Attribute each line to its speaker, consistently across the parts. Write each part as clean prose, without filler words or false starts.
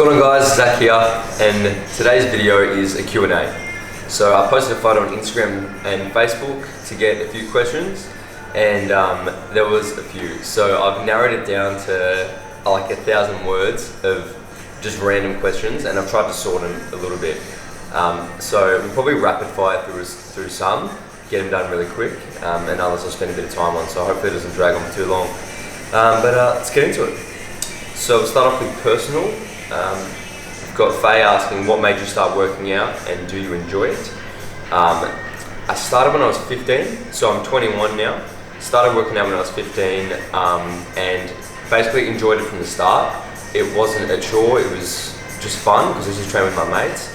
Speaker 1: What's going on, guys? Zac here, and today's video is a Q&A. So I posted a photo on Instagram and Facebook to get a few questions, and there was a few. So I've narrowed it down to like 1,000 words of just random questions, and I've tried to sort them a little bit. So we'll probably rapid fire through some, get them done really quick, and others I'll spend a bit of time on, so hopefully it doesn't drag on for too long. But let's get into it. So we'll start off with personal. We've got Faye asking, what made you start working out and do you enjoy it? I started when I was 15, so I'm 21 now. Started working out when I was 15 and basically enjoyed it from the start. It wasn't a chore, it was just fun because I used to train with my mates.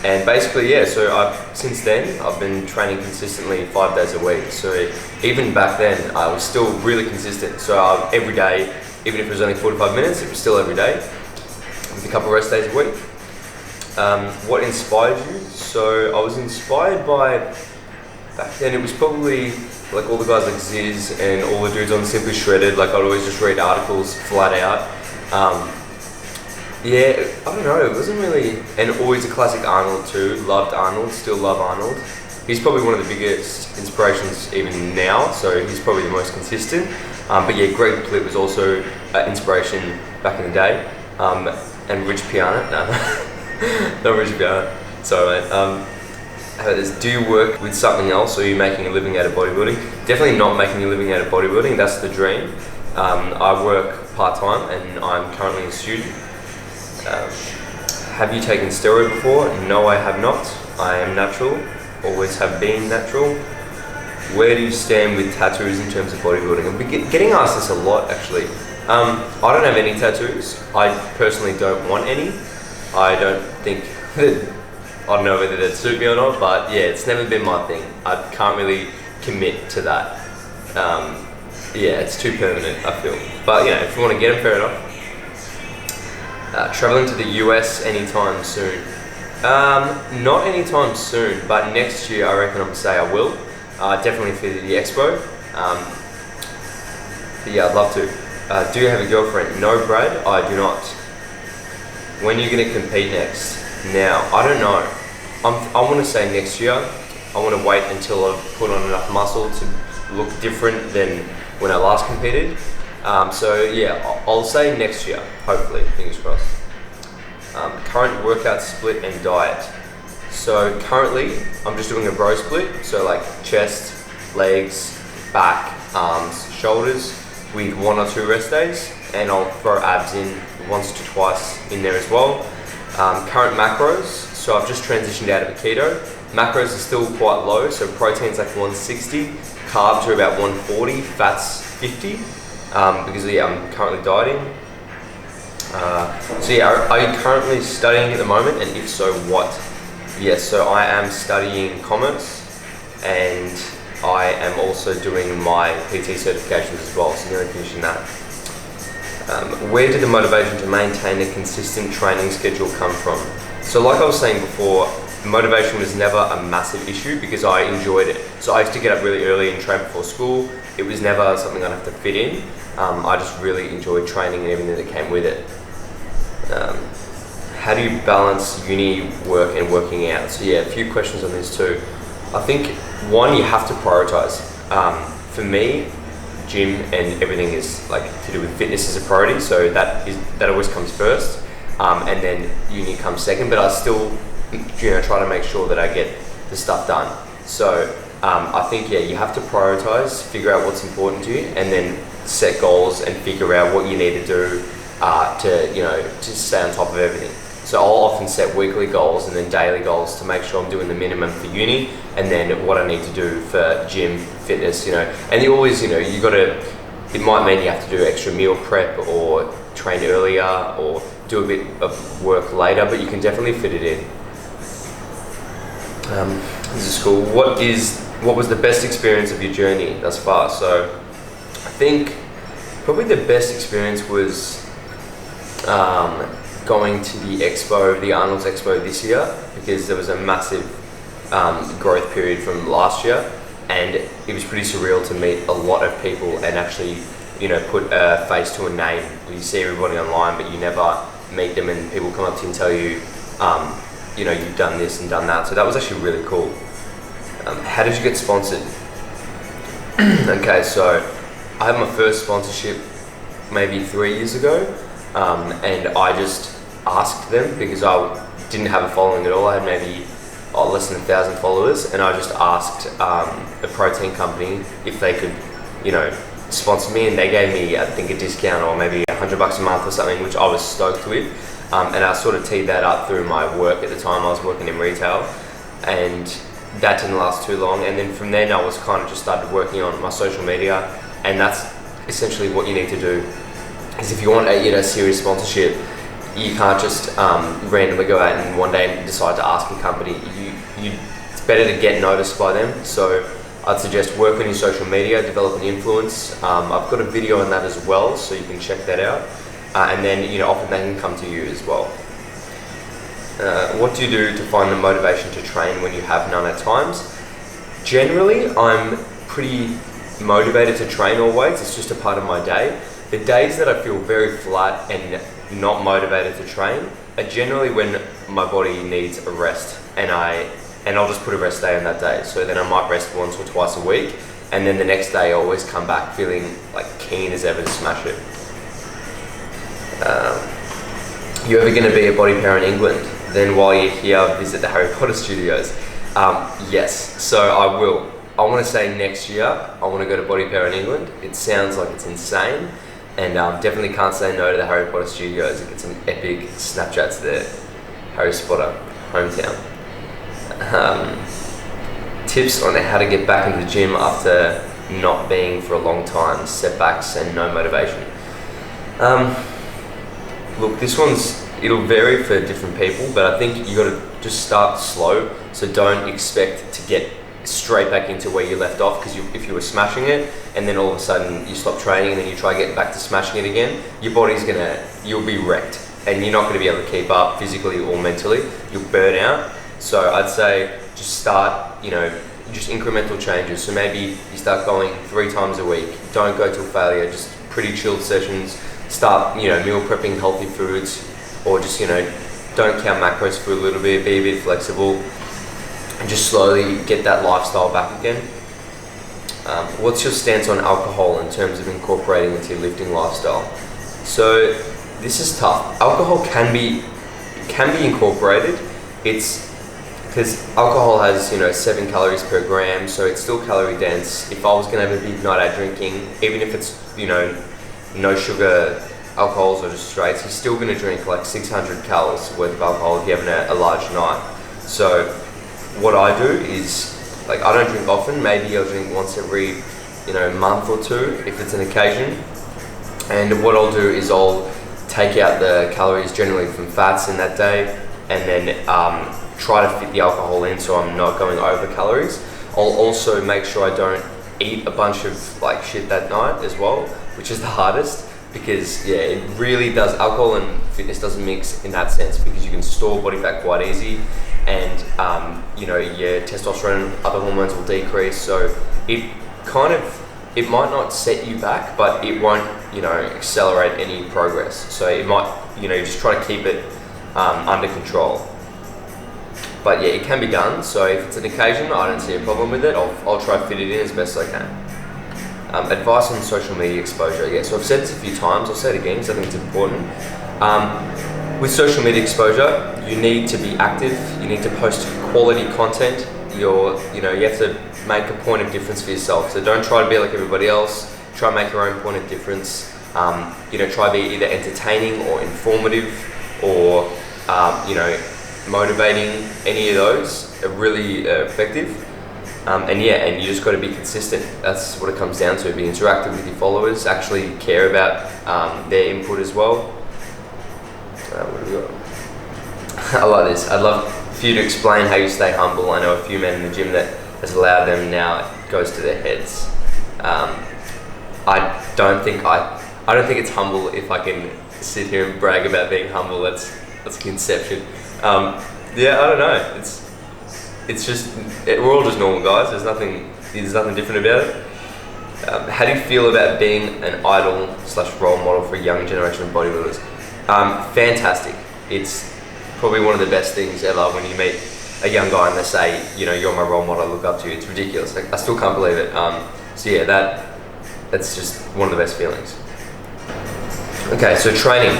Speaker 1: And basically, yeah, so since then I've been training consistently 5 days a week. So even back then I was still really consistent. So every day, even if it was only 45 minutes, it was still every day, with a couple of rest days a week. What inspired you? So I was inspired by, back then it was probably like all the guys like Ziz and all the dudes on Simply Shredded. Like I'd always just read articles flat out. Yeah, I don't know, it wasn't really, and always a classic Arnold too. Loved Arnold, still love Arnold. He's probably one of the biggest inspirations even now, so he's probably the most consistent. But yeah, Greg Plitt was also inspiration back in the day. And Rich Piana, no, not Rich Piana, sorry mate. Do you work with something else, or are you making a living out of bodybuilding? Definitely not making a living out of bodybuilding, that's the dream. I work part-time and I'm currently a student. Have you taken steroid before? No, I have not. I am natural, always have been natural. Where do you stand with tattoos in terms of bodybuilding? I've been getting asked this a lot actually. I don't have any tattoos. I personally don't want any. I don't think that, I don't know whether they'd suit me or not, but yeah, it's never been my thing. I can't really commit to that. Yeah, it's too permanent, I feel. But you know, if you want to get them, fair enough. Traveling to the US anytime soon? Not anytime soon, but next year I reckon I'm gonna say I will. Definitely for the expo. But yeah, I'd love to. Do you have a girlfriend? No, Brad, I do not. When are you gonna compete next? Now, I don't know. I want to say next year. I want to wait until I've put on enough muscle to look different than when I last competed. So yeah, I'll say next year, hopefully, fingers crossed. Current workout split and diet. So currently, I'm just doing a bro split, so like chest, legs, back, arms, shoulders, with 1 or 2 rest days, and I'll throw abs in once to twice in there as well. Current macros, so I've just transitioned out of a keto. Macros are still quite low, so protein's like 160, carbs are about 140, fats 50. Because yeah, I'm currently dieting. So yeah, are you currently studying at the moment, and if so, what? Yes, so I am studying commerce, and I am also doing my PT certifications as well, so nearly finishing that. Where did the motivation to maintain a consistent training schedule come from? So like I was saying before, motivation was never a massive issue because I enjoyed it. So I used to get up really early and train before school. It was never something I'd have to fit in. I just really enjoyed training and everything that came with it. How do you balance uni work and working out? So yeah, a few questions on this too. I think one, you have to prioritize. For me, gym and everything is like to do with fitness is a priority, so that always comes first, and then uni comes second. But I still, try to make sure that I get the stuff done. So I think yeah, you have to prioritize, figure out what's important to you, and then set goals and figure out what you need to do to stay on top of everything. So I'll often set weekly goals and then daily goals to make sure I'm doing the minimum for uni, and then what I need to do for gym, fitness, and you always, it might mean you have to do extra meal prep or train earlier or do a bit of work later, but you can definitely fit it in. This is cool. What was the best experience of your journey thus far? So I think probably the best experience was going to the Arnold's Expo this year, because there was a massive growth period from last year, and it was pretty surreal to meet a lot of people and actually put a face to a name. You see everybody online, but you never meet them and people come up to you and tell you, you know, you've done this and done that. So that was actually really cool. How did you get sponsored? Okay, so I had my first sponsorship maybe 3 years ago, and I just asked them because I didn't have a following at all. I had maybe less than 1,000 followers, and I just asked a protein company if they could, you know, sponsor me, and they gave me, I think, a discount or maybe $100 a month or something, which I was stoked with. And I sort of teed that up through my work at the time. I was working in retail, and that didn't last too long. And then from then I was kind of just started working on my social media, and that's essentially what you need to do. Is if you want a, you know, serious sponsorship, you can't just randomly go out and one day decide to ask a company. It's better to get noticed by them. So I'd suggest work on your social media, develop an influence. I've got a video on that as well, so you can check that out. And then, you know, often they can come to you as well. What do you do to find the motivation to train when you have none at times? Generally, I'm pretty motivated to train always. It's just a part of my day. The days that I feel very flat and not motivated to train are generally when my body needs a rest, and I'll just put a rest day on that day. So then I might rest once or twice a week, and then the next day I always come back feeling like keen as ever to smash it. You ever going to be a body pair in England? Then while you're here, visit the Harry Potter studios. Yes, so I will. I want to say next year I want to go to body pair in England. It sounds like it's insane, and definitely can't say no to the Harry Potter studios and get some epic Snapchats there. Harry Potter, hometown. Tips on how to get back into the gym after not being for a long time, setbacks and no motivation. Look, it'll vary for different people, but I think you got to just start slow. So don't expect to get straight back into where you left off, because if you were smashing it and then all of a sudden you stop training and then you try getting back to smashing it again, your body's you'll be wrecked and you're not going to be able to keep up physically or mentally. You'll burn out. So I'd say just start, you know, just incremental changes. So maybe you start going 3 times a week. Don't go till failure, just pretty chilled sessions. Start, you know, meal prepping healthy foods, or just, you know, don't count macros for a little bit, be a bit flexible, and just slowly get that lifestyle back again. What's your stance on alcohol in terms of incorporating into your lifting lifestyle? So this is tough. Alcohol can be incorporated. It's because alcohol has, you know, 7 calories per gram, so it's still calorie dense. If I was going to have a big night out drinking, even if it's, you know, no sugar alcohols or just straights, you're still going to drink like 600 calories worth of alcohol if you're having a large night. So what I do is, like, I don't drink often. Maybe I'll drink once every, you know, month or 2 if it's an occasion. And what I'll do is I'll take out the calories generally from fats in that day, and then try to fit the alcohol in so I'm not going over calories. I'll also make sure I don't eat a bunch of like shit that night as well, which is the hardest, because yeah, it really does. Alcohol and fitness doesn't mix in that sense, because you can store body fat quite easy, and you know, your testosterone, other hormones will decrease. So it might not set you back, but it won't, you know, accelerate any progress. So it might, you know, you just try to keep it under control. But yeah, it can be done. So if it's an occasion, I don't see a problem with it. I'll try to fit it in as best I can. Advice on social media exposure. Yeah, so I've said this a few times. I'll say it again because I think it's important. With social media exposure, you need to be active. You need to post quality content. You have to make a point of difference for yourself. So don't try to be like everybody else. Try and make your own point of difference. Try to be either entertaining or informative, or motivating. Any of those are really effective. And you just got to be consistent. That's what it comes down to. Be interactive with your followers. Actually care about their input as well. What do we got? I like this. I'd love for you to explain how you stay humble. I know a few men in the gym that has allowed them, now it goes to their heads. I don't think it's humble if I can sit here and brag about being humble. That's a conception. I don't know. It's just, we're all just normal guys. There's nothing different about it. How do you feel about being an idol / role model for a young generation of bodybuilders? Fantastic. It's probably one of the best things ever when you meet a young guy and they say, you know, you're my role model, I look up to you. It's ridiculous. Like, I still can't believe it. So yeah, that's just one of the best feelings. Okay, so training.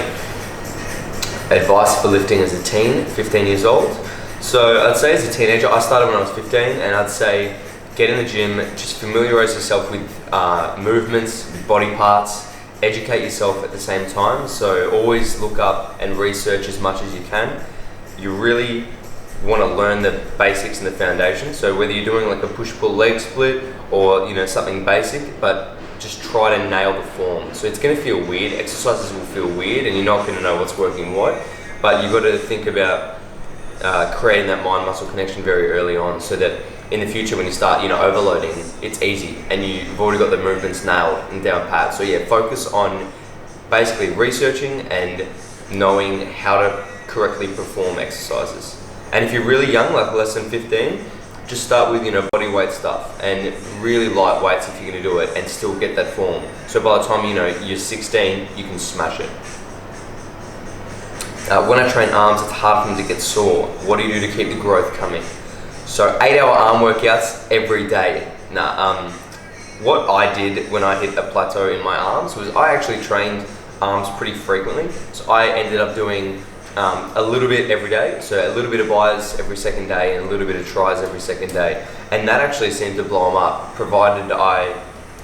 Speaker 1: Advice for lifting as a teen, 15 years old. So I'd say as a teenager, I started when I was 15, and I'd say get in the gym, just familiarize yourself with movements, with body parts, educate yourself at the same time. So always look up and research as much as you can. You really want to learn the basics and the foundation. So whether you're doing like a push-pull leg split or, you know, something basic, but just try to nail the form. So it's going to feel weird. Exercises will feel weird, and you're not going to know what's working what. But you've got to think about creating that mind-muscle connection very early on, so that in the future when you start, you know, overloading, it's easy and you've already got the movements nailed and down pat. So yeah, focus on basically researching and knowing how to correctly perform exercises. And if you're really young, like less than 15, just start with, you know, body weight stuff and really light weights if you're going to do it, and still get that form. So by the time, you know, you're 16, you can smash it. When I train arms, it's hard for them to get sore. What do you do to keep the growth coming? So 8-hour arm workouts every day. What I did when I hit a plateau in my arms was I actually trained arms pretty frequently. So I ended up doing a little bit every day. So a little bit of bis every second day and a little bit of tris every second day. And that actually seemed to blow them up, provided I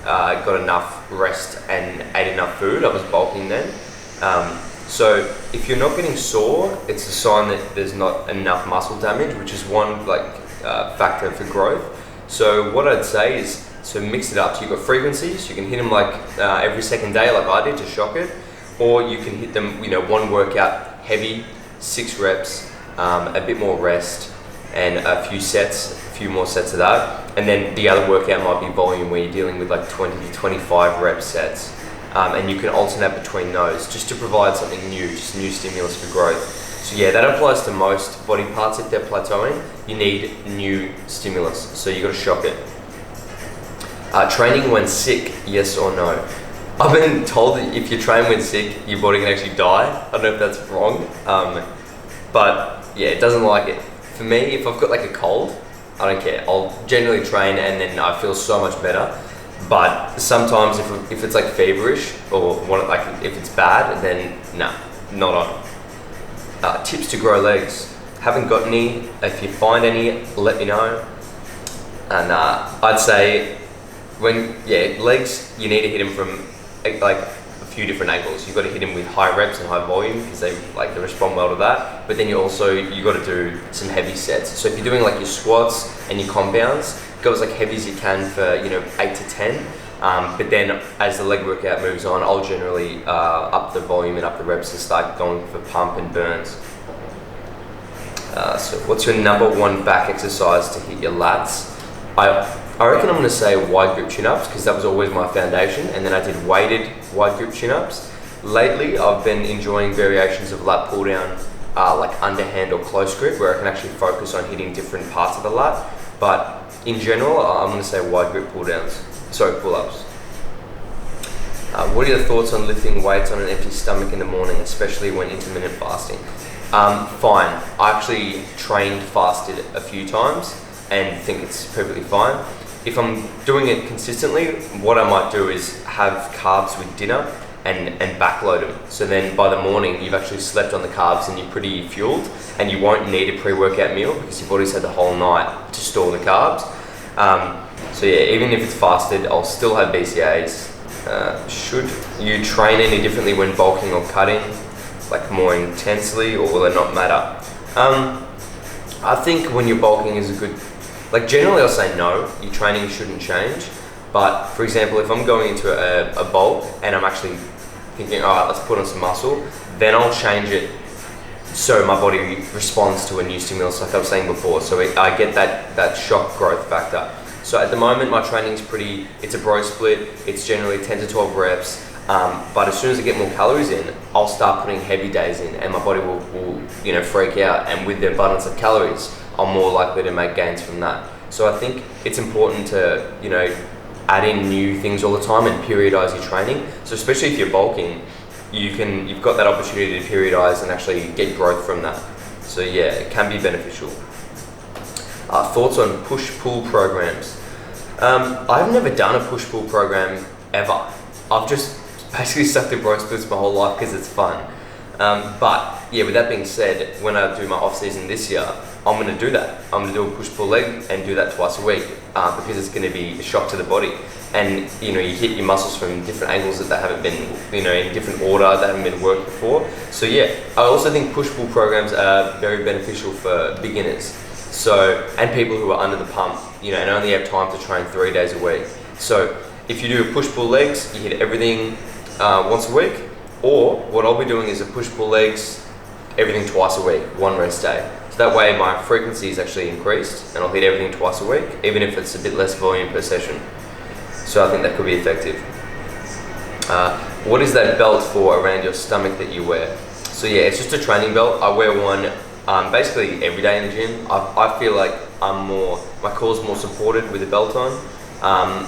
Speaker 1: got enough rest and ate enough food. I was bulking then. So if you're not getting sore, it's a sign that there's not enough muscle damage, which is one factor for growth. So what I'd say is, so mix it up. So you've got frequencies, you can hit them like every second day like I did to shock it, or you can hit them, you know, one workout heavy, 6 reps, a bit more rest, and a few more sets of that. And then the other workout might be volume, where you're dealing with like 20 to 25 rep sets. And you can alternate between those just to provide something new, just new stimulus for growth. So yeah, that applies to most body parts. If they're plateauing, you need new stimulus, so you got to shock it. Training when sick, yes or no? I've been told that if you train when sick, your body can actually die. I don't know if that's wrong, but yeah, it doesn't like it. For me, if I've got like a cold, I don't care. I'll generally train and then I feel so much better. But sometimes if it's like feverish or if it's bad, then nah, not on. Tips to grow legs. Haven't got any. If you find any, let me know. And I'd say legs, you need to hit them from like a few different angles. You've got to hit them with high reps and high volume because they respond well to that. But then you got to do some heavy sets. So if you're doing like your squats and your compounds, go as like heavy as you can for 8 to 10. But then as the leg workout moves on, I'll generally up the volume and up the reps and start going for pump and burns. So what's your number one back exercise to hit your lats? I reckon I'm going to say wide grip chin-ups, because that was always my foundation, and then I did weighted wide grip chin-ups. Lately I've been enjoying variations of lat pull down, like underhand or close grip, where I can actually focus on hitting different parts of the lat. But in general, I'm going to say wide grip pull-ups. What are your thoughts on lifting weights on an empty stomach in the morning, especially when intermittent fasting? Fine. I actually trained fasted a few times and think it's perfectly fine. If I'm doing it consistently, what I might do is have carbs with dinner and backload them. So then by the morning, you've actually slept on the carbs and you're pretty fueled, and you won't need a pre-workout meal because your body's had the whole night to store the carbs. So yeah, even if it's fasted, I'll still have BCAAs. Should you train any differently when bulking or cutting, like more intensely, or will it not matter? I think when you're bulking is a good, generally I'll say no, your training shouldn't change. But for example, if I'm going into a bulk and I'm actually thinking, all right, let's put on some muscle, then I'll change it so my body responds to a new stimulus, like I was saying before. So I get that shock growth factor. So at the moment, my training's it's a bro split. It's generally 10 to 12 reps. But as soon as I get more calories in, I'll start putting heavy days in, and my body will freak out. And with the abundance of calories, I'm more likely to make gains from that. So I think it's important to add in new things all the time and periodize your training. So especially if you're bulking, you've got that opportunity to periodize and actually get growth from that. So yeah, it can be beneficial. Thoughts on push-pull programs? I've never done a push-pull program ever. I've just basically stuck to bro splits my whole life because it's fun. But yeah, with that being said, when I do my off season this year, I'm going to do that. I'm going to do a push-pull leg and do that twice a week because it's going to be a shock to the body. And you hit your muscles from different angles that they haven't been, in different order, that haven't been worked before. So yeah, I also think push-pull programs are very beneficial for beginners. So, and people who are under the pump, and only have time to train 3 days a week. So if you do a push-pull legs, you hit everything once a week, or what I'll be doing is a push-pull legs, everything twice a week, one rest day. So that way my frequency is actually increased and I'll hit everything twice a week, even if it's a bit less volume per session. So I think that could be effective. What is that belt for around your stomach that you wear? So yeah, it's just a training belt. I wear one basically every day in the gym. I feel like my core's more supported with a belt on.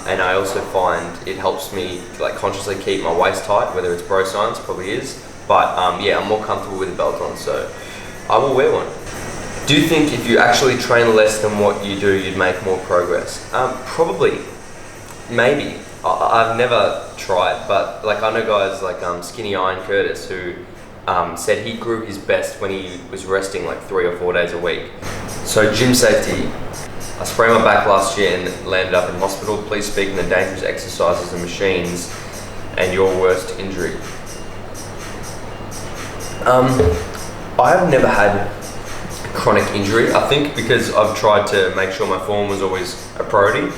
Speaker 1: And I also find it helps me consciously keep my waist tight, whether it's bro science, probably is. But yeah, I'm more comfortable with a belt on, so I will wear one. Do you think if you actually train less than what you do, you'd make more progress? Probably, maybe. I've never tried, but I know guys like Skinny Iron Curtis who said he grew his best when he was resting 3 or 4 days a week. So gym safety. I sprained my back last year and landed up in hospital. Please speak on the dangerous exercises and machines and your worst injury. I have never had chronic injury. I think because I've tried to make sure my form was always a priority.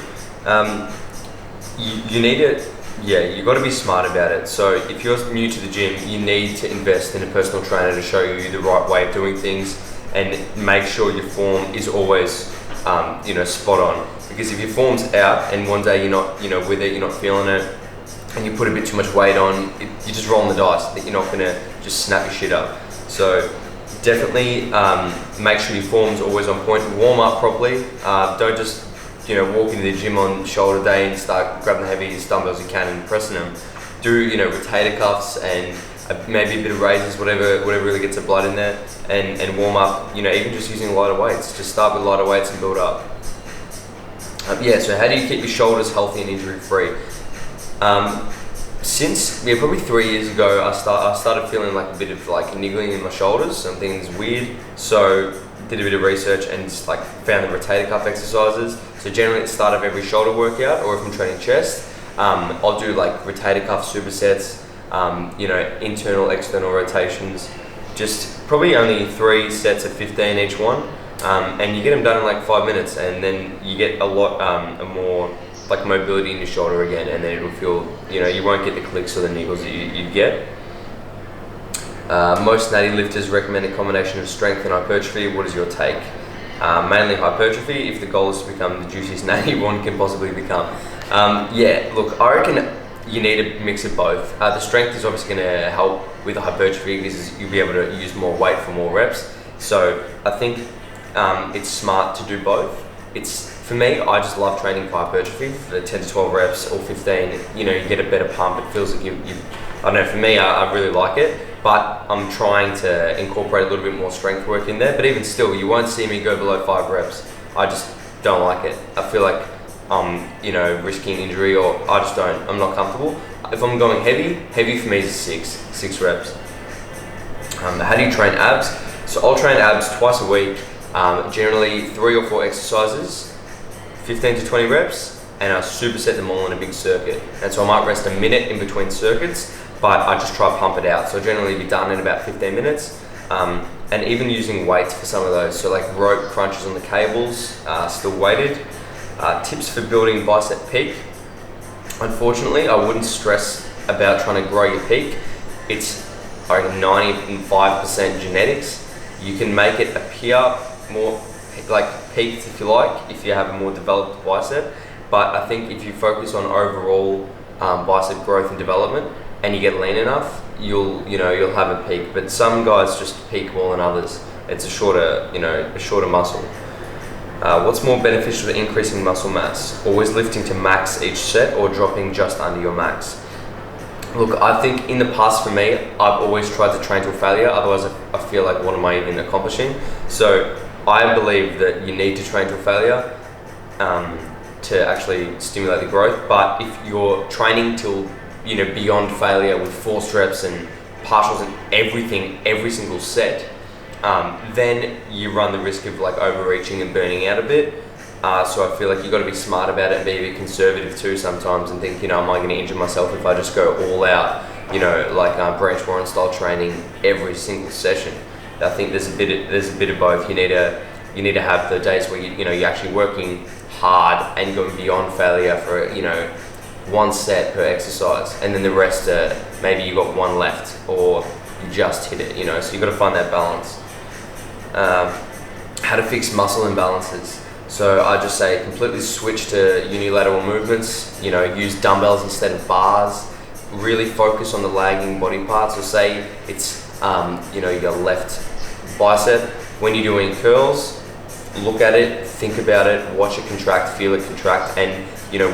Speaker 1: You need it. Yeah, you've got to be smart about it. So if you're new to the gym, you need to invest in a personal trainer to show you the right way of doing things and make sure your form is always spot on. Because if your form's out and one day you're not with it, you're not feeling it, and you put a bit too much weight on, you're just rolling the dice that you're not going to just snap your shit up. So definitely make sure your form's always on point. Warm up properly. Don't just walk into the gym on shoulder day and start grabbing the heaviest dumbbells you can and pressing them. Do rotator cuffs and maybe a bit of raises, whatever really gets the blood in there, and warm up. Even just using lighter weights. Just start with lighter weights and build up. So how do you keep your shoulders healthy and injury free? Since probably 3 years ago, I started feeling a bit of niggling in my shoulders. Something is weird. So did a bit of research and just found the rotator cuff exercises. So generally at the start of every shoulder workout, or if I'm training chest, I'll do rotator cuff supersets, internal, external rotations, just probably only 3 sets of 15 each one, and you get them done in 5 minutes, and then you get a lot more mobility in your shoulder again, and then it'll feel, you won't get the clicks or the niggles that you'd get. Most natty lifters recommend a combination of strength and hypertrophy. What is your take? Mainly hypertrophy, if the goal is to become the juiciest natty one can possibly become. Look, I reckon you need a mix of both. The strength is obviously going to help with the hypertrophy because you'll be able to use more weight for more reps. So I think it's smart to do both. For me, I just love training for hypertrophy for 10 to 12 reps or 15. You get a better pump. It feels like I don't know, for me, I really like it. But I'm trying to incorporate a little bit more strength work in there. But even still, you won't see me go below 5 reps. I just don't like it. I feel like I'm, risking injury, or I'm not comfortable. If I'm going heavy for me is 6 reps. How do you train abs? So I'll train abs twice a week, generally 3 or 4 exercises, 15 to 20 reps, and I superset them all in a big circuit. And so I might rest a minute in between circuits, but I just try to pump it out. So generally be done in about 15 minutes. And even using weights for some of those. So rope crunches on the cables, still weighted. Tips for building bicep peak. Unfortunately, I wouldn't stress about trying to grow your peak. It's 95% genetics. You can make it appear more peaked if you like, if you have a more developed bicep. But I think if you focus on overall bicep growth and development, and you get lean enough, you'll have a peak. But some guys just peak more than others. It's a shorter muscle. What's more beneficial to increasing muscle mass? Always lifting to max each set or dropping just under your max? Look, I think in the past for me, I've always tried to train to failure. Otherwise, I feel like, what am I even accomplishing? So I believe that you need to train to failure to actually stimulate the growth. But if you're training till beyond failure with forced reps and partials and everything, every single set, then you run the risk of like overreaching and burning out a bit. So I feel like you've got to be smart about it and be a bit conservative too sometimes, and think, am I going to injure myself if I just go all out, like Branch Warren style training every single session? I think there's a bit of both. You need to have the days where you're actually working hard and going beyond failure for one set per exercise, and then the rest maybe you got one left or you just hit it. So you've got to find that balance. How to fix muscle imbalances. So I just say completely switch to unilateral movements, use dumbbells instead of bars, really focus on the lagging body part. So say it's, your left bicep. When you're doing curls, look at it, think about it, watch it contract, feel it contract, and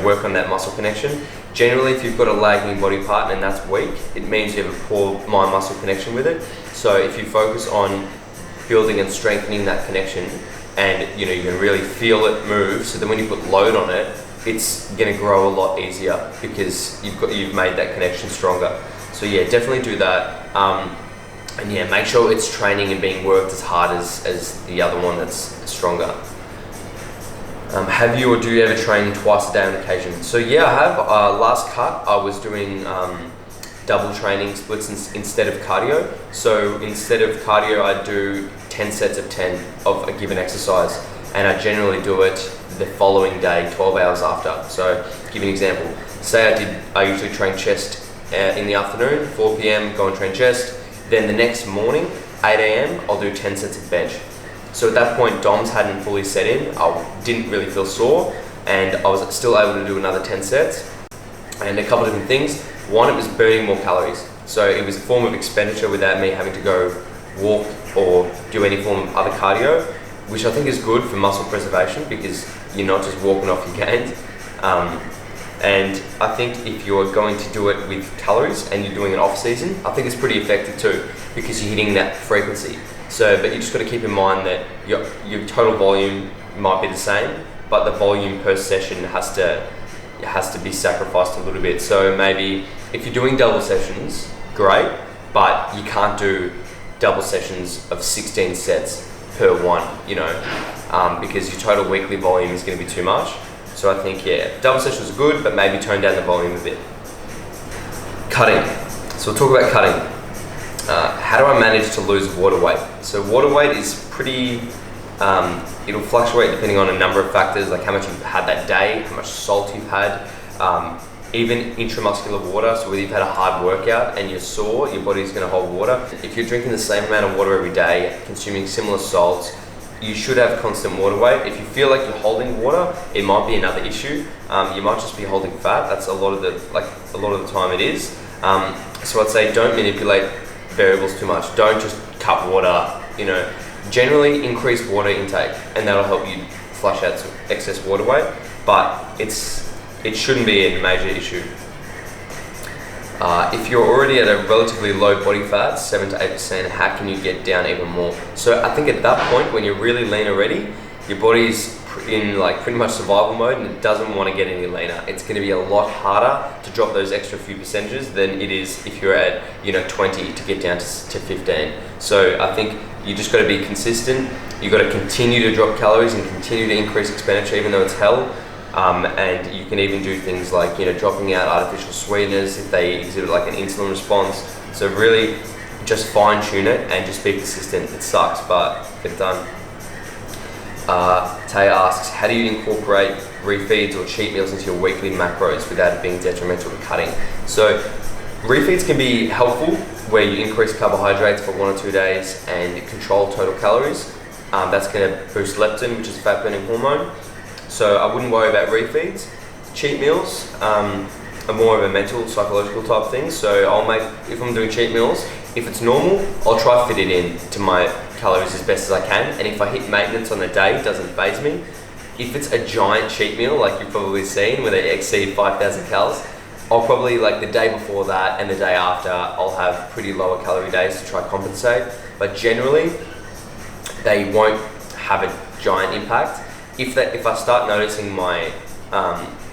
Speaker 1: work on that muscle connection. Generally, if you've got a lagging body part and that's weak, it means you have a poor mind muscle connection with it. So if you focus on building and strengthening that connection, and you can really feel it move, so then when you put load on it, it's going to grow a lot easier because you've made that connection stronger. So yeah, definitely do that. And yeah, make sure it's training and being worked as hard as the other one that's stronger. Have you or do you ever train twice a day on occasion? So yeah, I have. Last cut, I was doing double training splits instead of cardio. So instead of cardio, I do 10 sets of 10 of a given exercise, and I generally do it the following day, 12 hours after. So to give you an example, say I usually train chest in the afternoon, 4 p.m, go and train chest. Then the next morning, 8 a.m, I'll do 10 sets of bench. So at that point, DOMs hadn't fully set in, I didn't really feel sore, and I was still able to do another 10 sets. And a couple of different things. One, it was burning more calories. So it was a form of expenditure without me having to go walk or do any form of other cardio, which I think is good for muscle preservation because you're not just walking off your gains. And I think if you're going to do it with calories and you're doing it off season, I think it's pretty effective too because you're hitting that frequency. So, but you just got to keep in mind that your total volume might be the same, but the volume per session has to be sacrificed a little bit. So maybe if you're doing double sessions, great, but you can't do double sessions of 16 sets per one, because your total weekly volume is going to be too much. So I think, yeah, double sessions are good, but maybe tone down the volume a bit. Cutting. So we'll talk about cutting. How do I manage to lose water weight? So water weight is pretty, it'll fluctuate depending on a number of factors, like how much you've had that day, how much salt you've had, even intramuscular water. So whether you've had a hard workout and you're sore, your body's going to hold water. If you're drinking the same amount of water every day, consuming similar salts, you should have constant water weight. If you feel like you're holding water, it might be another issue. You might just be holding fat. That's a lot of the time it is. So I'd say don't manipulate variables too much. Don't just cut water. Generally increase water intake, and that'll help you flush out some excess water weight. But it shouldn't be a major issue. If you're already at a relatively low body fat, 7 to 8%, how can you get down even more? So I think at that point, when you're really lean already, your body's in like pretty much survival mode and it doesn't want to get any leaner. It's going to be a lot harder to drop those extra few percentages than it is if you're at 20 to get down to 15. So I think you just got to be consistent. You got to continue to drop calories and continue to increase expenditure even though it's hell. And you can even do things like dropping out artificial sweeteners if they exhibit like an insulin response. So really just fine tune it and just be persistent. It sucks, but get it done. Tay asks, how do you incorporate refeeds or cheat meals into your weekly macros without it being detrimental to cutting? So refeeds can be helpful where you increase carbohydrates for 1 or 2 days and control total calories. That's going to boost leptin, which is a fat burning hormone. So I wouldn't worry about refeeds. Cheat meals are more of a mental, psychological type thing. So if I'm doing cheat meals, if it's normal, I'll try to fit it in to my calories as best as I can. And if I hit maintenance on the day, it doesn't faze me. If it's a giant cheat meal, like you've probably seen, where they exceed 5,000 calories, I'll probably, like the day before that and the day after, I'll have pretty lower calorie days to try compensate. But generally, they won't have a giant impact. If I start noticing my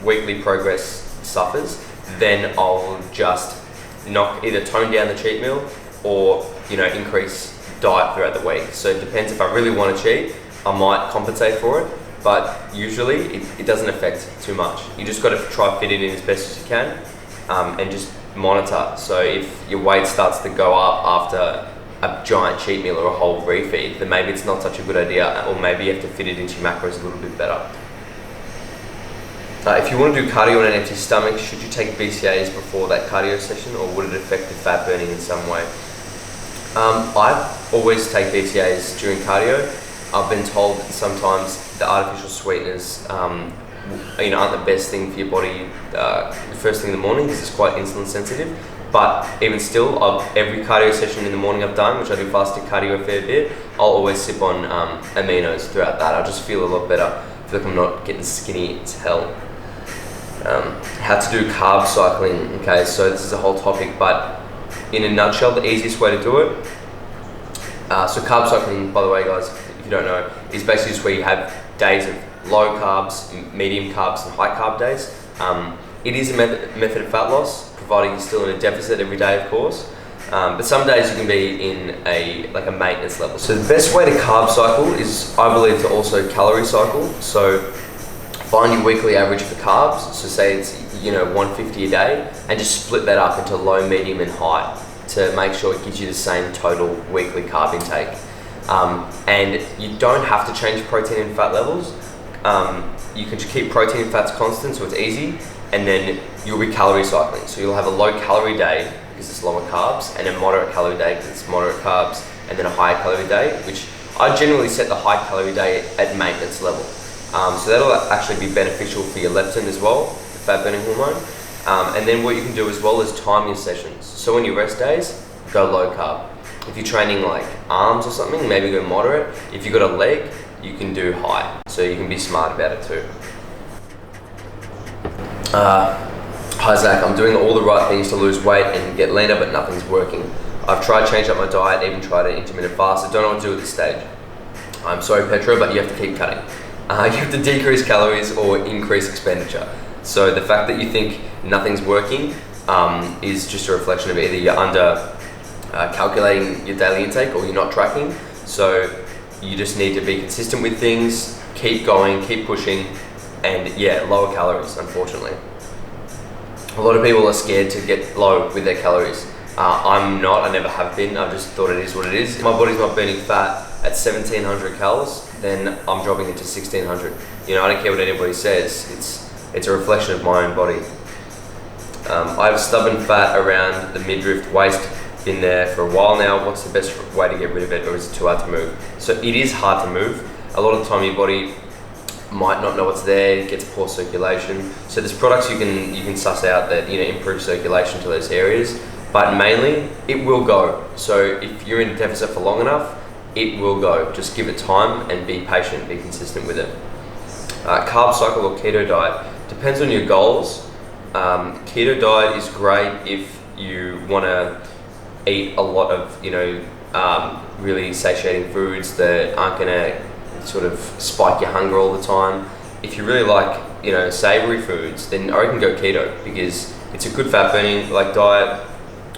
Speaker 1: weekly progress suffers, then I'll just either tone down the cheat meal or increase diet throughout the week. So it depends. If I really want to cheat, I might compensate for it, but usually it doesn't affect too much. You just got to try fit it in as best as you can, and just monitor. So if your weight starts to go up after a giant cheat meal or a whole refeed, then maybe it's not such a good idea, or maybe you have to fit it into your macros a little bit better. If you want to do cardio on an empty stomach, should you take BCAAs before that cardio session, or would it affect the fat burning in some way? I always take BCAAs during cardio. I've been told that sometimes the artificial sweeteners aren't the best thing for your body the first thing in the morning, because it's quite insulin sensitive. But even still, every cardio session in the morning I've done, which I do fasted cardio a fair bit, I'll always sip on aminos throughout that. I just feel a lot better. I feel like I'm not getting skinny as hell. How to do carb cycling. Okay, so this is a whole topic, but in a nutshell, the easiest way to do it. So carb cycling, by the way, guys, if you don't know, is basically just where you have days of low carbs, medium carbs, and high carb days. It is a method of fat loss, providing you're still in a deficit every day, of course. But some days you can be in a maintenance level. So the best way to carb cycle is, I believe, to also calorie cycle. So find your weekly average for carbs. So say it's 150 a day, and just split that up into low, medium, and high to make sure it gives you the same total weekly carb intake. And you don't have to change protein and fat levels. You can just keep protein and fats constant, so it's easy, and then you'll be calorie cycling. So you'll have a low calorie day because it's lower carbs, and a moderate calorie day because it's moderate carbs, and then a high calorie day, which I generally set the high calorie day at maintenance level. So that'll actually be beneficial for your leptin as well, the fat burning hormone. And then what you can do as well is time your sessions. So on your rest days, go low carb. If you're training like arms or something, maybe go moderate. If you've got a leg, you can do high. So you can be smart about it too. Hi Zach, I'm doing all the right things to lose weight and get leaner, but nothing's working. I've tried to change up my diet, even tried an intermittent fast. I don't know what to do at this stage. I'm sorry Petra, but you have to keep cutting. You have to decrease calories or increase expenditure. So the fact that you think nothing's working is just a reflection of either you're under calculating your daily intake or you're not tracking. So you just need to be consistent with things, keep going, keep pushing, and lower calories, unfortunately. A lot of people are scared to get low with their calories. I'm not, I never have been, I've just thought it is what it is. If my body's not burning fat at 1700 calories, then I'm dropping it to 1600. I don't care what anybody says, it's a reflection of my own body. I have stubborn fat around the midriff waist, been there for a while now. What's the best way to get rid of it, or is it too hard to move? So it is hard to move. A lot of the time your body might not know what's there, it gets poor circulation. So there's products you can suss out that improve circulation to those areas, but mainly it will go. So if you're in a deficit for long enough, it will go. Just give it time and be patient, be consistent with it. Carb cycle or keto diet, depends on your goals. Keto diet is great if you want to eat a lot of really satiating foods that aren't going to sort of spike your hunger all the time. If you really like savory foods, then I reckon go keto, because it's a good fat burning diet,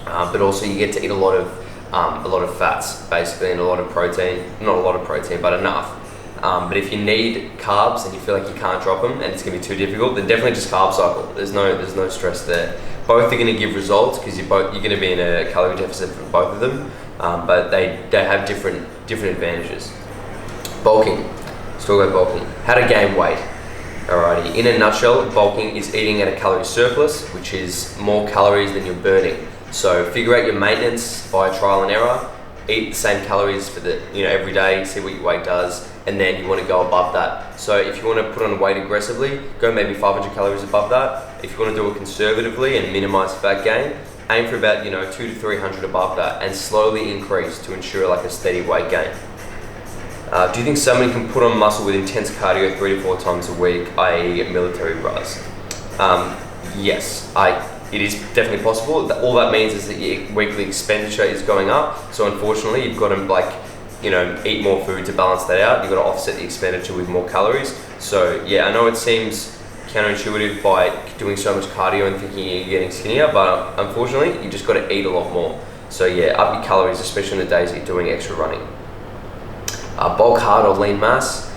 Speaker 1: but also you get to eat a lot of fats basically, and a lot of protein. Not a lot of protein, but enough. But if you need carbs and you feel like you can't drop them and it's going to be too difficult, then definitely just carb cycle. There's no stress there. Both are going to give results because you're going to be in a calorie deficit for both of them, but they have different advantages. Bulking. Let's talk about bulking. How to gain weight. Alrighty. In a nutshell, bulking is eating at a calorie surplus, which is more calories than you're burning. So figure out your maintenance by trial and error. Eat the same calories for every day, see what your weight does, and then you want to go above that. So if you want to put on weight aggressively, go maybe 500 calories above that. If you want to do it conservatively and minimize fat gain, aim for about 200 to 300 above that, and slowly increase to ensure a steady weight gain. Do you think someone can put on muscle with intense cardio 3 to 4 times a week, i.e. military bras? Yes, I it is definitely possible. All that means is that your weekly expenditure is going up. So unfortunately, you've got to like, you know, eat more food to balance that out. You've got to offset the expenditure with more calories. So yeah, I know it seems counterintuitive by doing so much cardio and thinking you're getting skinnier, but unfortunately, you just got to eat a lot more. So yeah, up your calories, especially on the days that you're doing extra running. Bulk hard or lean mass?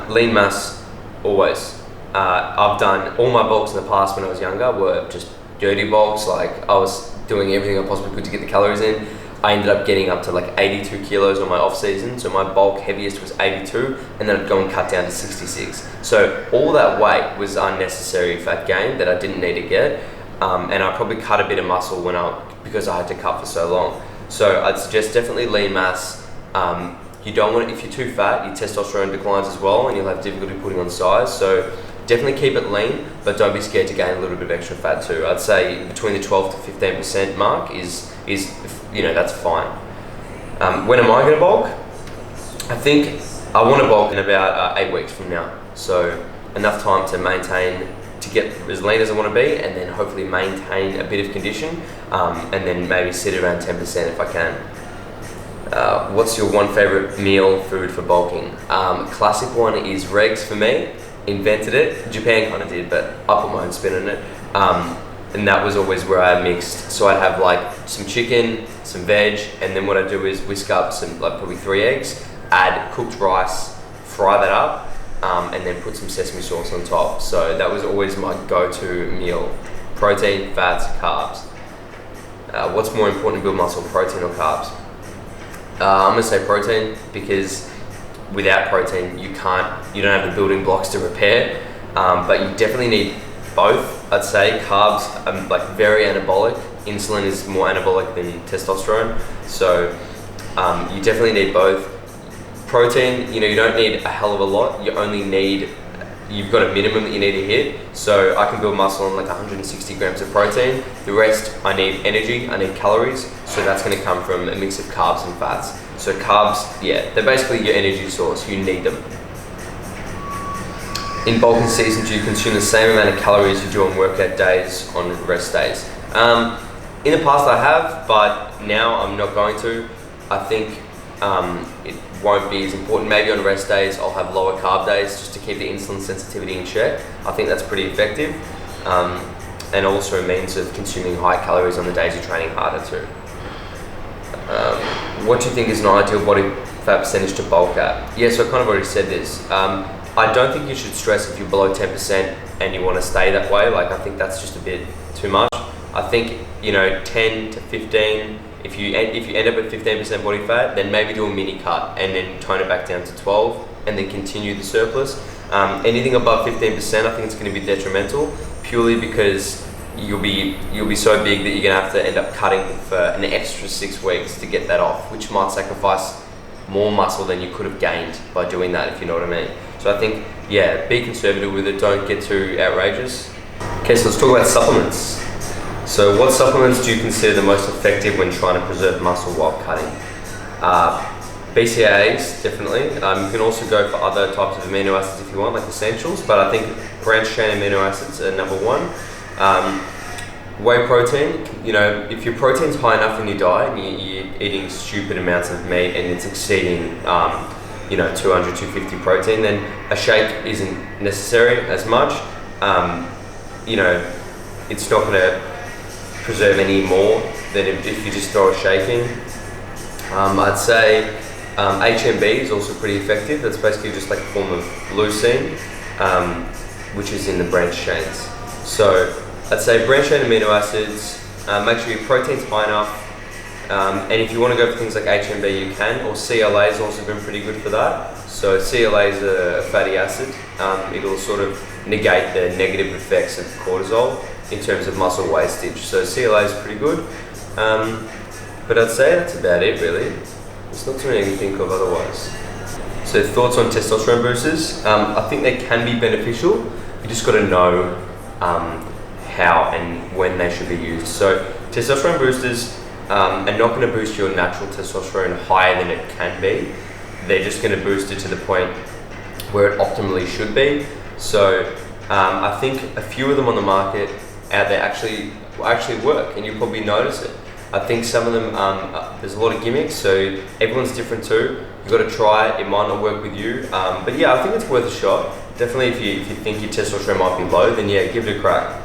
Speaker 1: Lean mass, always. I've done all my bulks in the past when I was younger were just dirty bulks. Like I was doing everything I possibly could to get the calories in. I ended up getting up to like 82 kilos on my off season. So my bulk heaviest was 82, and then I'd go and cut down to 66. So all that weight was unnecessary fat gain that I didn't need to get. And I probably cut a bit of muscle because I had to cut for so long. So I'd suggest definitely lean mass. You don't want it, if you're too fat, your testosterone declines as well, and you'll have difficulty putting on size. So definitely keep it lean, but don't be scared to gain a little bit of extra fat too. I'd say between the 12 to 15% mark is that's fine. When am I going to bulk? I think I want to bulk in about 8 weeks from now. So enough time to maintain, to get as lean as I want to be, and then hopefully maintain a bit of condition, and then maybe sit around 10% if I can. What's your one favorite meal food for bulking? Classic one is Regs for me. Invented it. Japan kind of did, but I put my own spin on it. And that was always where I mixed. So I'd have like some chicken, some veg, and then what I do is whisk up some, like probably 3 eggs, add cooked rice, fry that up, and then put some sesame sauce on top. So that was always my go-to meal. Protein, fats, carbs. What's more important to build muscle, protein or carbs? I'm gonna say protein, because without protein you don't have the building blocks to repair, but you definitely need both. I'd say carbs are like very anabolic. Insulin is more anabolic than testosterone, so you definitely need both. Protein, you don't need a hell of a lot. You've got a minimum that you need to hit. So I can build muscle on like 160 grams of protein. The rest, I need energy, I need calories. So that's going to come from a mix of carbs and fats. So carbs, yeah, they're basically your energy source. You need them. In bulking season, do you consume the same amount of calories you do on workout days on rest days? In the past I have, but now I'm not going to. I think it won't be as important. Maybe on rest days I'll have lower carb days just to keep the insulin sensitivity in check. I think that's pretty effective, and also a means of consuming high calories on the days you're training harder too. What do you think is an ideal body fat percentage to bulk at? Yeah, so I kind of already said this. I don't think you should stress if you're below 10% and you want to stay that way. Like, I think that's just a bit too much. I think 10 to 15. If you end up at 15% body fat, then maybe do a mini cut and then tone it back down to 12, and then continue the surplus. Anything above 15%, I think it's going to be detrimental, purely because you'll be so big that you're going to have to end up cutting for an extra 6 weeks to get that off, which might sacrifice more muscle than you could have gained by doing that, if you know what I mean. So I think, yeah, be conservative with it. Don't get too outrageous. Okay, so let's talk about supplements. So what supplements do you consider the most effective when trying to preserve muscle while cutting? BCAAs, definitely. You can also go for other types of amino acids if you want, like essentials, but I think branched chain amino acids are number one. Whey protein, if your protein's high enough in your diet and you're eating stupid amounts of meat and it's exceeding 200, 250 protein, then a shake isn't necessary as much. It's not going to preserve any more than if you just throw a shake in. I'd say HMB is also pretty effective. That's basically just like a form of leucine, which is in the branched chains. So I'd say branched chain amino acids, make sure your protein's high enough, and if you want to go for things like HMB you can, or CLA has also been pretty good for that. So CLA is a fatty acid. It'll sort of negate the negative effects of cortisol in terms of muscle wastage. So CLA is pretty good, but I'd say that's about it really. There's not too many to think of otherwise. So thoughts on testosterone boosters? I think they can be beneficial. You just got to know how and when they should be used. So testosterone boosters are not going to boost your natural testosterone higher than it can be. They're just going to boost it to the point where it optimally should be. So I think a few of them on the market, out there actually work, and you'll probably notice it. I think some of them, there's a lot of gimmicks, so everyone's different too. You've got to try it, it might not work with you. But yeah, I think it's worth a shot. Definitely if you think your testosterone might be low, then yeah, give it a crack.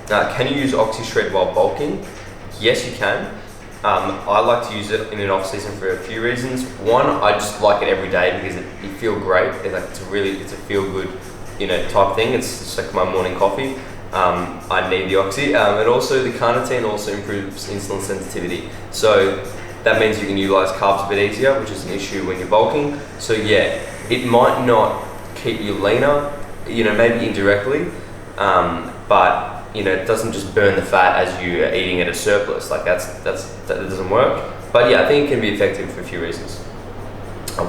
Speaker 1: Can you use OxyShred while bulking? Yes, you can. I like to use it in an off season for a few reasons. One, I just like it every day because you feel great. It's a feel good, type thing. It's just like my morning coffee. I need the oxy, and also the carnitine also improves insulin sensitivity. So that means you can utilize carbs a bit easier, which is an issue when you're bulking. So yeah, it might not keep you leaner, maybe indirectly, but it doesn't just burn the fat as you are eating at a surplus. Like that doesn't work. But yeah, I think it can be effective for a few reasons.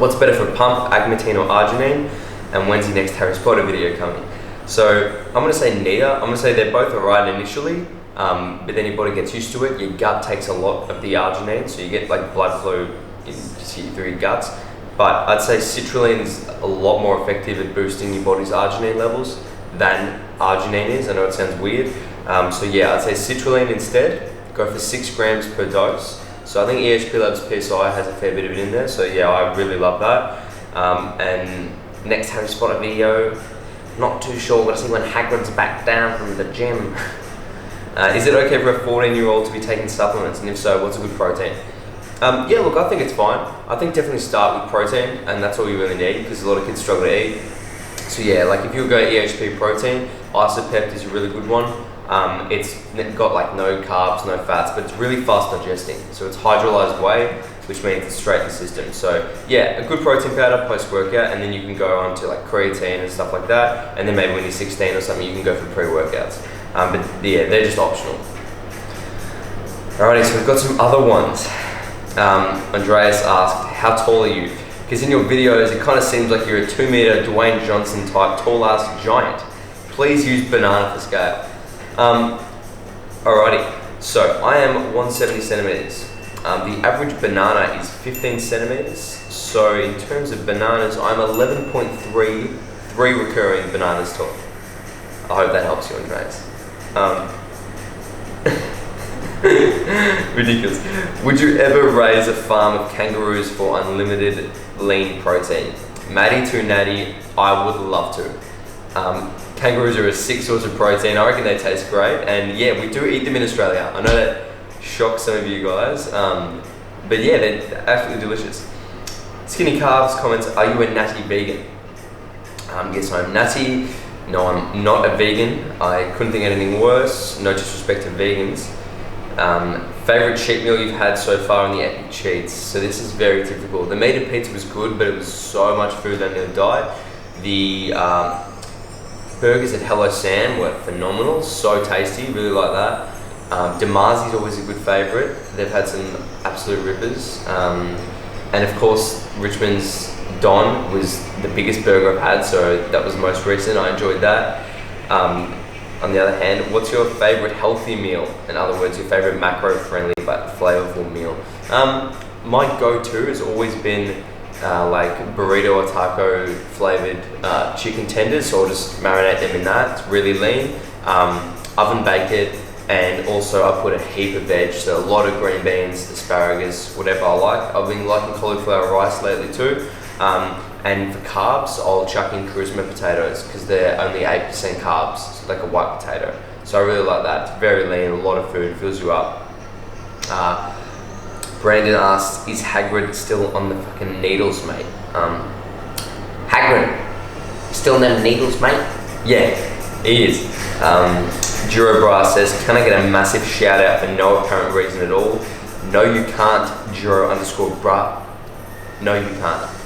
Speaker 1: What's better for pump, agmatine or arginine? And when's the next Harry Potter video coming? So I'm going to say neither. I'm going to say they're both alright initially, but then your body gets used to it. Your gut takes a lot of the arginine, so you get like blood flow through your guts. But I'd say citrulline's a lot more effective at boosting your body's arginine levels than arginine is. I know it sounds weird. So yeah, I'd say citrulline instead. Go for 6 grams per dose. So I think EHP Labs PSI has a fair bit of it in there. So yeah, I really love that. And next Harry Potter video, not too sure, but I see when Hagrid's back down from the gym. Is it okay for a 14-year-old to be taking supplements? And if so, what's a good protein? Yeah, look, I think it's fine. I think definitely start with protein, and that's all you really need because a lot of kids struggle to eat. So yeah, like if you go EHP protein, Isopept is a really good one. It's got like no carbs, no fats, but it's really fast digesting. So it's hydrolyzed whey, which means it's straight in the system. So yeah, a good protein powder post-workout, and then you can go on to like creatine and stuff like that. And then maybe when you're 16 or something, you can go for pre-workouts. But yeah, they're just optional. Alrighty, so we've got some other ones. Andreas asked, how tall are you? Because in your videos, it kind of seems like you're a 2 meter Dwayne Johnson type tall ass giant. Please use banana for scale. Alrighty, so I am 170 centimeters. The average banana is 15 centimeters. So in terms of bananas, I'm 11.3 recurring bananas tall. I hope that helps you, Andreas. Ridiculous. Would you ever raise a farm of kangaroos for unlimited lean protein? Matty to natty, I would love to. Kangaroos are a sick source of protein. I reckon they taste great, and yeah, we do eat them in Australia. I know that shocks some of you guys, but yeah, they're absolutely delicious. Skinny Calves comments, are you a natty vegan? Yes, I'm natty. No, I'm not a vegan. I couldn't think of anything worse. No disrespect to vegans. Favorite cheat meal you've had so far on the Epic Cheats? So this is very difficult. The meat and pizza was good, but it was so much food that I nearly died. The burgers at Hello Sam were phenomenal, so tasty, really like that. Damazi's always a good favourite. They've had some absolute rippers. And of course, Richmond's Don was the biggest burger I've had, so that was most recent. I enjoyed that. On the other hand, what's your favourite healthy meal? In other words, your favourite macro-friendly but flavourful meal? My go-to has always been like burrito or taco flavoured chicken tenders, so I'll just marinate them in that. It's really lean. Oven bake it, and also I put a heap of veg, so a lot of green beans, asparagus, whatever I like. I've been liking cauliflower rice lately too. And for carbs, I'll chuck in charisma potatoes because they're only 8% carbs, so like a white potato. So I really like that. It's very lean, a lot of food, fills you up. Brandon asks, is Hagrid still on the fucking needles, mate? Hagrid, still on them needles, mate? Yeah, he is. Juro Bra says, can I get a massive shout out for no apparent reason at all? No, you can't, Juro_Bra. No, you can't.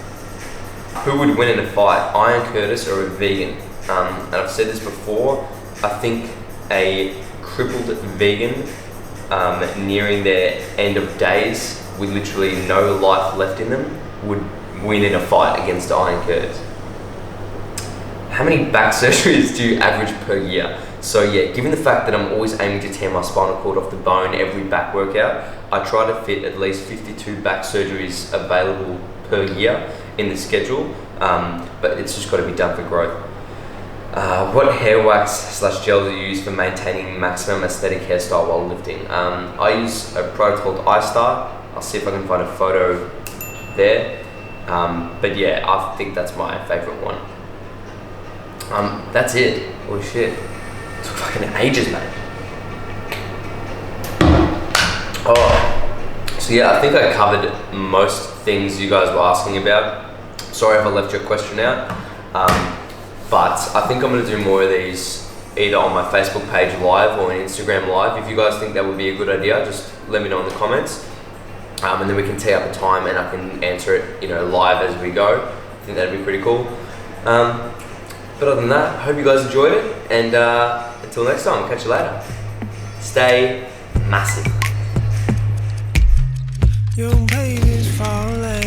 Speaker 1: Who would win in a fight, Iron Curtis or a vegan? And I've said this before, I think a crippled vegan nearing their end of days with literally no life left in them would win in a fight against Iron Curtis. How many back surgeries do you average per year? So yeah, given the fact that I'm always aiming to tear my spinal cord off the bone every back workout, I try to fit at least 52 back surgeries available per year in the schedule, but it's just got to be done for growth. What hair wax / gel do you use for maintaining maximum aesthetic hairstyle while lifting? I use a product called iStar. I'll see if I can find a photo there. But yeah, I think that's my favorite one. That's it. Holy shit. It's fucking ages, mate. Oh, so yeah, I think I covered most things you guys were asking about. Sorry if I left your question out. But I think I'm gonna do more of these either on my Facebook page live or on Instagram live. If you guys think that would be a good idea, just let me know in the comments. And then we can tee up a time and I can answer it, live as we go. I think that'd be pretty cool. But other than that, I hope you guys enjoyed it. And until next time, I'll catch you later. Stay massive.
Speaker 2: Your baby's falling.